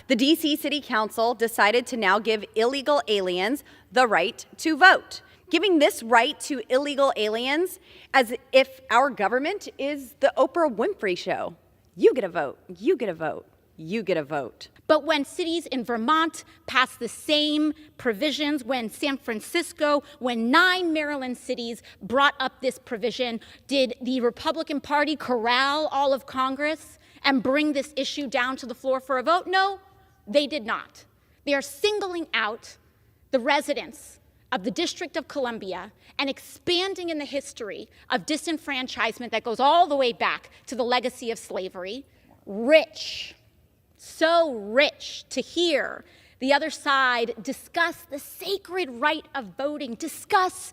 The D.C. City Council decided to now give illegal aliens the right to vote, giving this right to illegal aliens as if our government is the Oprah Winfrey Show. You get a vote, you get a vote, you get a vote. But when cities in Vermont passed the same provisions, when San Francisco, when 9 Maryland cities brought up this provision, did the Republican Party corral all of Congress and bring this issue down to the floor for a vote? No, they did not. They are singling out the residents of the District of Columbia and expanding in the history of disenfranchisement that goes all the way back to the legacy of slavery. Rich, so rich to hear the other side discuss the sacred right of voting, discuss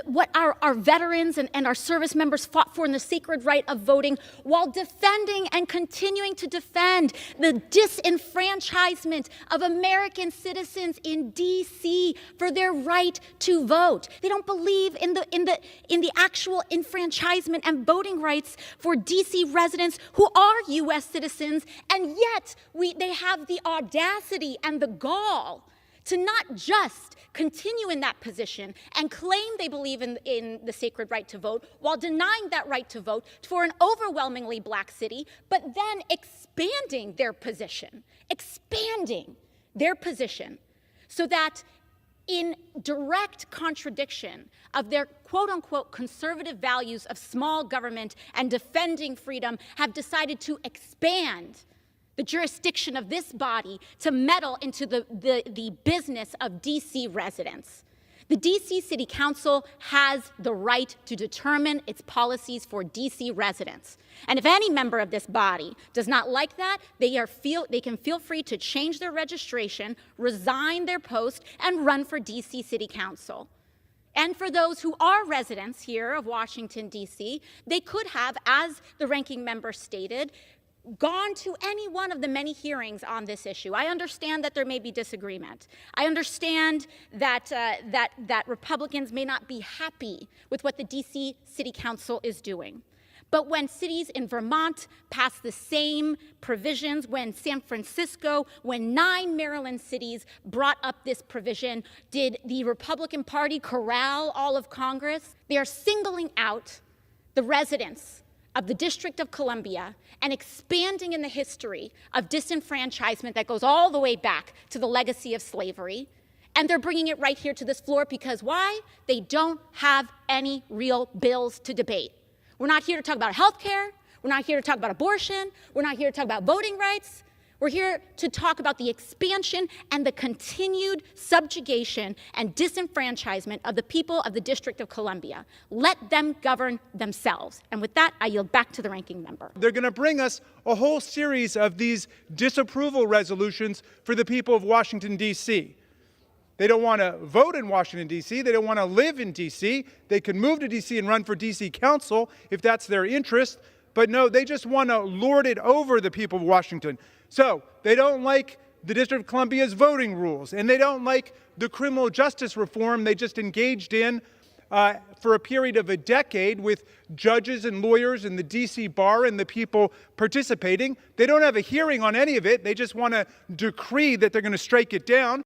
what our veterans and our service members fought for in the sacred right of voting, while defending and continuing to defend the disenfranchisement of American citizens in D.C. for their right to vote. They don't believe in the actual enfranchisement and voting rights for D.C. residents who are U.S. citizens, and yet they have the audacity and the gall to not just continue in that position and claim they believe in the sacred right to vote while denying that right to vote for an overwhelmingly black city, but then expanding their position so that in direct contradiction of their quote-unquote conservative values of small government and defending freedom, have decided to expand the jurisdiction of this body to meddle into the business of D.C. residents. The D.C. City Council has the right to determine its policies for D.C. residents. And if any member of this body does not like that, they can feel free to change their registration, resign their post, and run for D.C. City Council. And for those who are residents here of Washington, D.C., they could have, as the ranking member stated, gone to any one of the many hearings on this issue. I understand that there may be disagreement. I understand that Republicans may not be happy with what the D.C. City Council is doing. But when cities in Vermont passed the same provisions, when San Francisco, when 9 Maryland cities brought up this provision, did the Republican Party corral all of Congress? They are singling out the residents of the District of Columbia and expanding in the history of disenfranchisement that goes all the way back to the legacy of slavery. And they're bringing it right here to this floor because why? They don't have any real bills to debate. We're not here to talk about health care. We're not here to talk about abortion. We're not here to talk about voting rights. We're here to talk about the expansion and the continued subjugation and disenfranchisement of the people of the District of Columbia. Let them govern themselves. And with that, I yield back to the ranking member. They're going to bring us a whole series of these disapproval resolutions for the people of Washington, D.C. They don't want to vote in Washington, D.C. They don't want to live in D.C. They can move to D.C. and run for D.C. Council if that's their interest. But no, they just want to lord it over the people of Washington. So they don't like the District of Columbia's voting rules, and they don't like the criminal justice reform they just engaged in for a period of a decade with judges and lawyers and the D.C. bar and the people participating. They don't have a hearing on any of it. They just want to decree that they're going to strike it down.